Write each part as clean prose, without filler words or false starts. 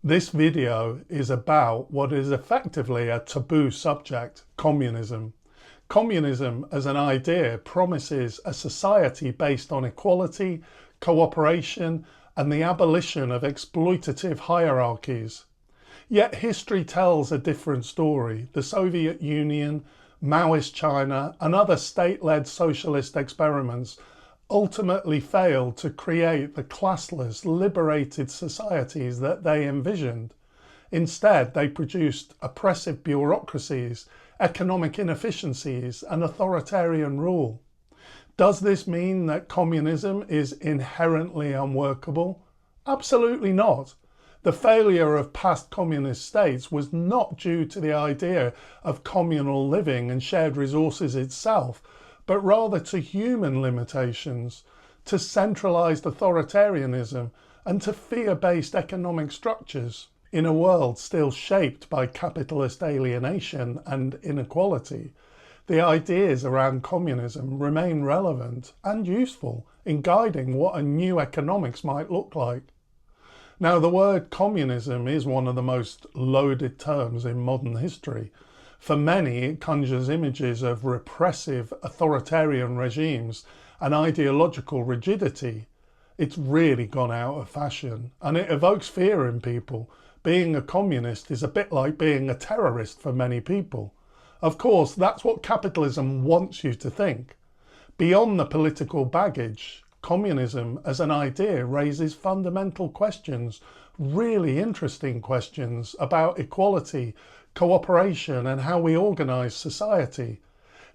This video is about what is effectively a taboo subject, communism. Communism as an idea promises a society based on equality, cooperation, and the abolition of exploitative hierarchies. Yet history tells a different story. The Soviet Union, Maoist China, and other state-led socialist experiments ultimately failed to create the classless, liberated societies that they envisioned. Instead, they produced oppressive bureaucracies, economic inefficiencies, and authoritarian rule. Does this mean that communism is inherently unworkable? Absolutely not. The failure of past communist states was not due to the idea of communal living and shared resources itself, but rather to human limitations, to centralized authoritarianism, and to fear-based economic structures. In a world still shaped by capitalist alienation and inequality, the ideas around communism remain relevant and useful in guiding what a new economics might look like. Now, the word communism is one of the most loaded terms in modern history. For many, it conjures images of repressive authoritarian regimes and ideological rigidity. It's really gone out of fashion, and it evokes fear in people. Being a communist is a bit like being a terrorist for many people. Of course, that's what capitalism wants you to think. Beyond the political baggage, communism as an idea raises fundamental questions, really interesting questions about equality, cooperation, and how we organise society.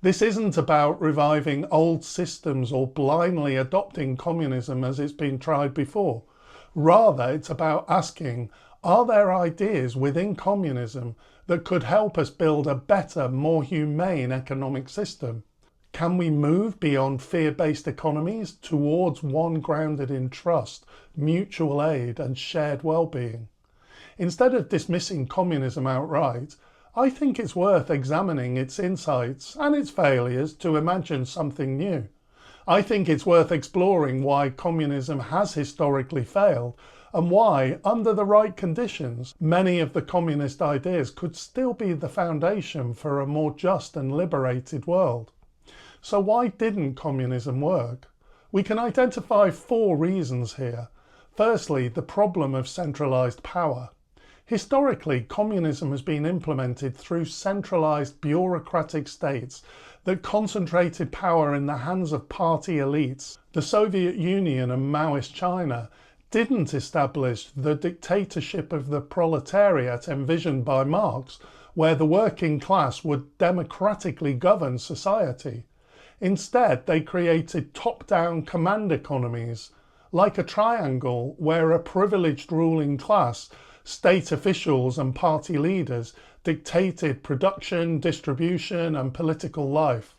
This isn't about reviving old systems or blindly adopting communism as it's been tried before. Rather, it's about asking, are there ideas within communism that could help us build a better, more humane economic system? Can we move beyond fear-based economies towards one grounded in trust, mutual aid, and shared well-being? Instead of dismissing communism outright, I think it's worth examining its insights and its failures to imagine something new. I think it's worth exploring why communism has historically failed and why, under the right conditions, many of the communist ideas could still be the foundation for a more just and liberated world. So why didn't communism work? We can identify 4 reasons here. Firstly, the problem of centralized power. Historically, communism has been implemented through centralized bureaucratic states that concentrated power in the hands of party elites. The Soviet Union and Maoist China didn't establish the dictatorship of the proletariat envisioned by Marx, where the working class would democratically govern society. Instead, they created top-down command economies, like a triangle where a privileged ruling class, state officials and party leaders dictated production, distribution, and political life.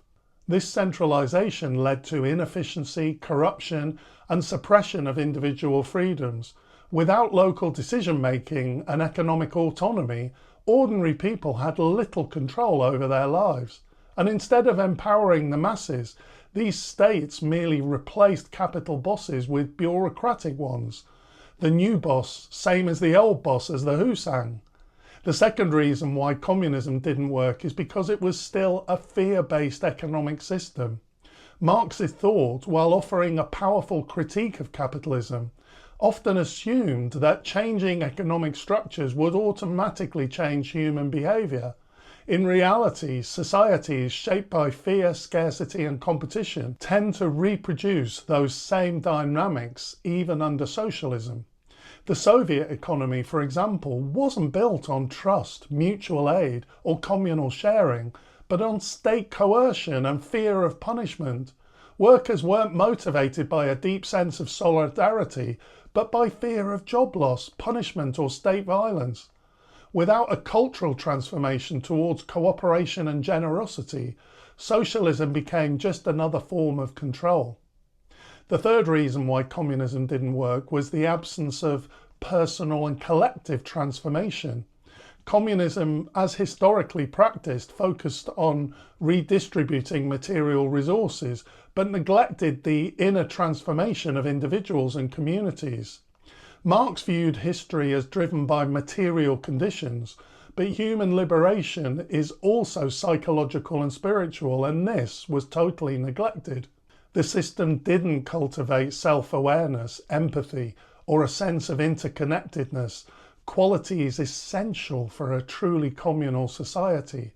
This centralization led to inefficiency, corruption, and suppression of individual freedoms. Without local decision-making and economic autonomy, ordinary people had little control over their lives. And instead of empowering the masses, these states merely replaced capital bosses with bureaucratic ones. The new boss, same as the old boss, as the Who sang. The second reason why communism didn't work is because it was still a fear-based economic system. Marxist thought, while offering a powerful critique of capitalism, often assumed that changing economic structures would automatically change human behaviour. In reality, societies shaped by fear, scarcity, and competition tend to reproduce those same dynamics even under socialism. The Soviet economy, for example, wasn't built on trust, mutual aid, or communal sharing, but on state coercion and fear of punishment. Workers weren't motivated by a deep sense of solidarity, but by fear of job loss, punishment, or state violence. Without a cultural transformation towards cooperation and generosity, socialism became just another form of control. The third reason why communism didn't work was the absence of personal and collective transformation. Communism, as historically practiced, focused on redistributing material resources, but neglected the inner transformation of individuals and communities. Marx viewed history as driven by material conditions, but human liberation is also psychological and spiritual, and this was totally neglected. The system didn't cultivate self-awareness, empathy, or a sense of interconnectedness, qualities essential for a truly communal society.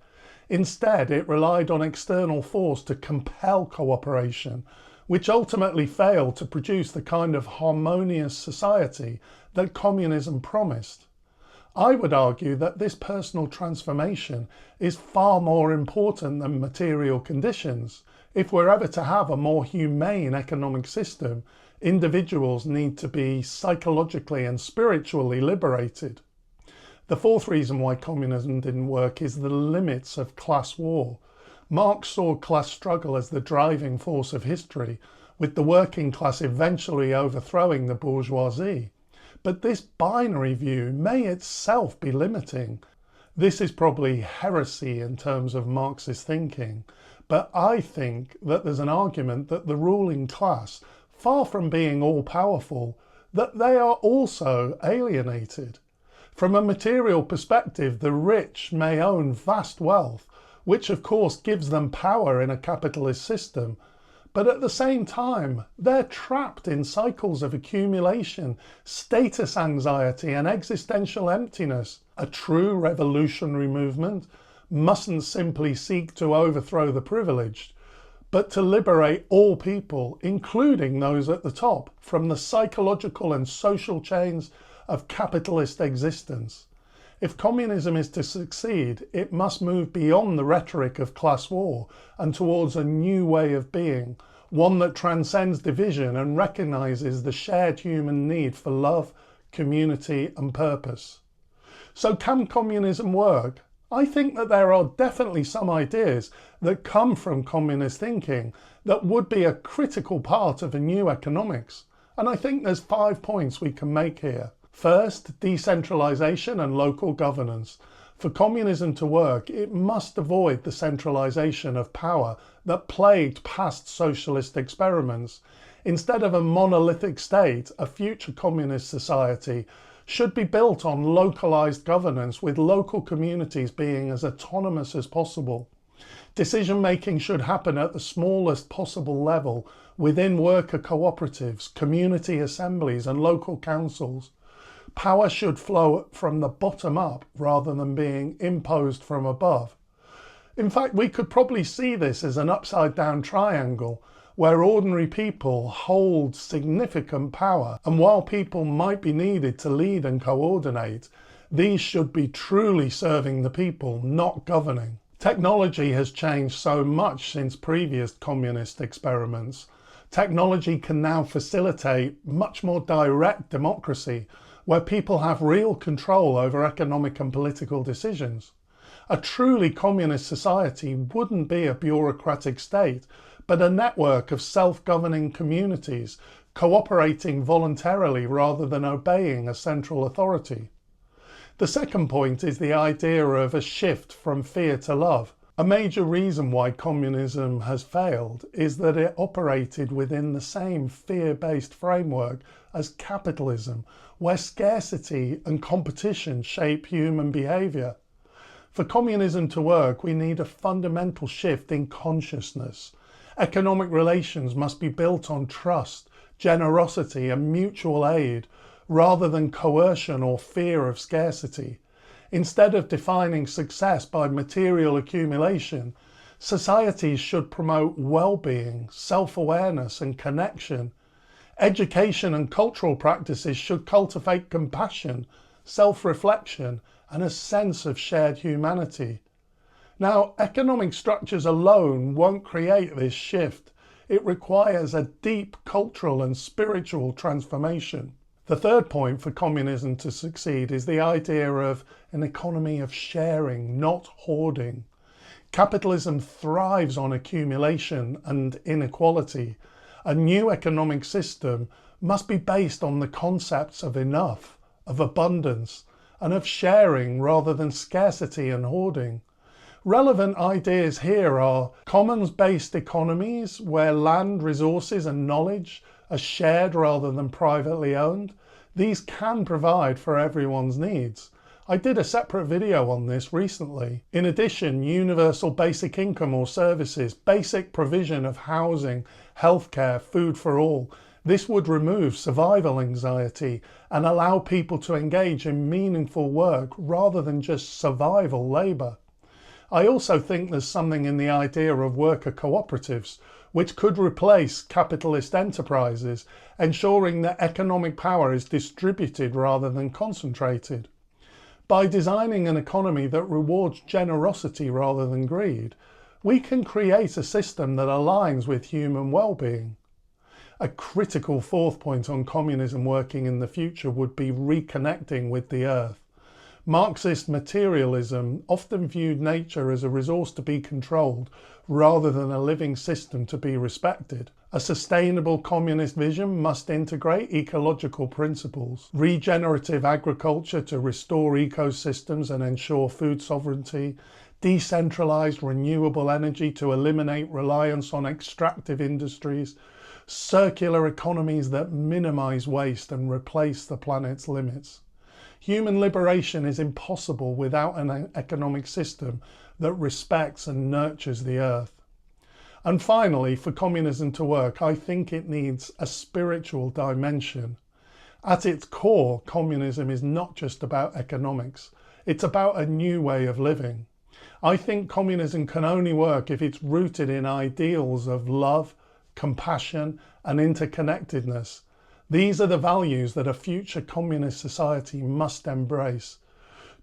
Instead, it relied on external force to compel cooperation, which ultimately failed to produce the kind of harmonious society that communism promised. I would argue that this personal transformation is far more important than material conditions. If we're ever to have a more humane economic system, individuals need to be psychologically and spiritually liberated. The fourth reason why communism didn't work is the limits of class war. Marx saw class struggle as the driving force of history, with the working class eventually overthrowing the bourgeoisie. But this binary view may itself be limiting. This is probably heresy in terms of Marxist thinking, but I think that there's an argument that the ruling class, far from being all-powerful, that they are also alienated. From a material perspective, the rich may own vast wealth, which of course gives them power in a capitalist system, but at the same time, they're trapped in cycles of accumulation, status anxiety, and existential emptiness. A true revolutionary movement mustn't simply seek to overthrow the privileged, but to liberate all people, including those at the top, from the psychological and social chains of capitalist existence. If communism is to succeed, it must move beyond the rhetoric of class war and towards a new way of being, one that transcends division and recognises the shared human need for love, community and purpose. So can communism work? I think that there are definitely some ideas that come from communist thinking that would be a critical part of a new economics. And I think there's 5 points we can make here. First, decentralisation and local governance. For communism to work, it must avoid the centralisation of power that plagued past socialist experiments. Instead of a monolithic state, a future communist society should be built on localised governance, with local communities being as autonomous as possible. Decision-making should happen at the smallest possible level within worker cooperatives, community assemblies and local councils. Power should flow from the bottom up rather than being imposed from above. In fact, we could probably see this as an upside-down triangle where ordinary people hold significant power, and while people might be needed to lead and coordinate, these should be truly serving the people, not governing. Technology has changed so much since previous communist experiments. Technology can now facilitate much more direct democracy, where people have real control over economic and political decisions. A truly communist society wouldn't be a bureaucratic state, but a network of self-governing communities cooperating voluntarily rather than obeying a central authority. The second point is the idea of a shift from fear to love. A major reason why communism has failed is that it operated within the same fear-based framework as capitalism, where scarcity and competition shape human behaviour. For communism to work, we need a fundamental shift in consciousness. Economic relations must be built on trust, generosity and mutual aid, rather than coercion or fear of scarcity. Instead of defining success by material accumulation, societies should promote well-being, self-awareness and connection. Education and cultural practices should cultivate compassion, self-reflection and a sense of shared humanity. Now, economic structures alone won't create this shift. It requires a deep cultural and spiritual transformation. The third point for communism to succeed is the idea of an economy of sharing, not hoarding. Capitalism thrives on accumulation and inequality. A new economic system must be based on the concepts of enough, of abundance, and of sharing rather than scarcity and hoarding. Relevant ideas here are commons-based economies where land, resources and knowledge are shared rather than privately owned, These can provide for everyone's needs. I did a separate video on this recently. In addition, universal basic income or services, basic provision of housing, healthcare, food for all. This would remove survival anxiety and allow people to engage in meaningful work rather than just survival labour. I also think there's something in the idea of worker cooperatives, which could replace capitalist enterprises, ensuring that economic power is distributed rather than concentrated. By designing an economy that rewards generosity rather than greed, we can create a system that aligns with human well-being. A critical fourth point on communism working in the future would be reconnecting with the earth. Marxist materialism often viewed nature as a resource to be controlled rather than a living system to be respected. A sustainable communist vision must integrate ecological principles, regenerative agriculture to restore ecosystems and ensure food sovereignty, decentralized renewable energy to eliminate reliance on extractive industries, circular economies that minimize waste and replace the planet's limits. Human liberation is impossible without an economic system that respects and nurtures the earth. And finally, for communism to work, I think it needs a spiritual dimension. At its core, communism is not just about economics. It's about a new way of living. I think communism can only work if it's rooted in ideals of love, compassion, and interconnectedness. These are the values that a future communist society must embrace.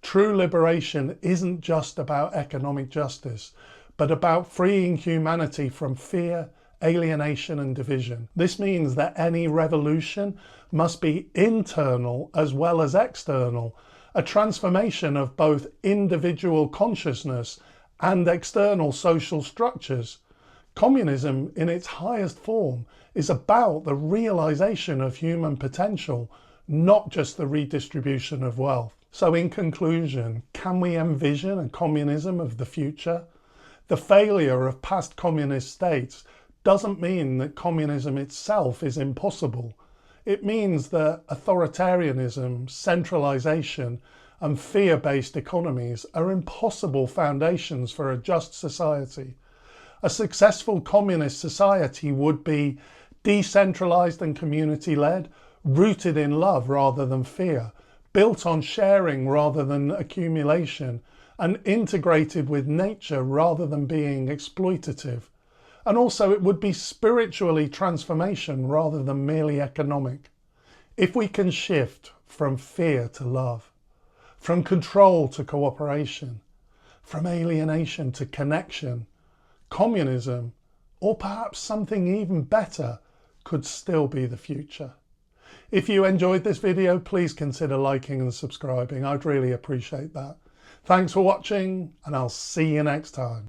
True liberation isn't just about economic justice, but about freeing humanity from fear, alienation, and division. This means that any revolution must be internal as well as external, a transformation of both individual consciousness and external social structures. Communism, in its highest form, is about the realization of human potential, not just the redistribution of wealth. So in conclusion, can we envision a communism of the future? The failure of past communist states doesn't mean that communism itself is impossible. It means that authoritarianism, centralization, and fear-based economies are impossible foundations for a just society. A successful communist society would be decentralized and community-led, rooted in love rather than fear, built on sharing rather than accumulation, and integrated with nature rather than being exploitative. And also it would be spiritually transformation rather than merely economic. If we can shift from fear to love, from control to cooperation, from alienation to connection, communism, or perhaps something even better, could still be the future. If you enjoyed this video, please consider liking and subscribing. I'd really appreciate that. Thanks for watching, and I'll see you next time.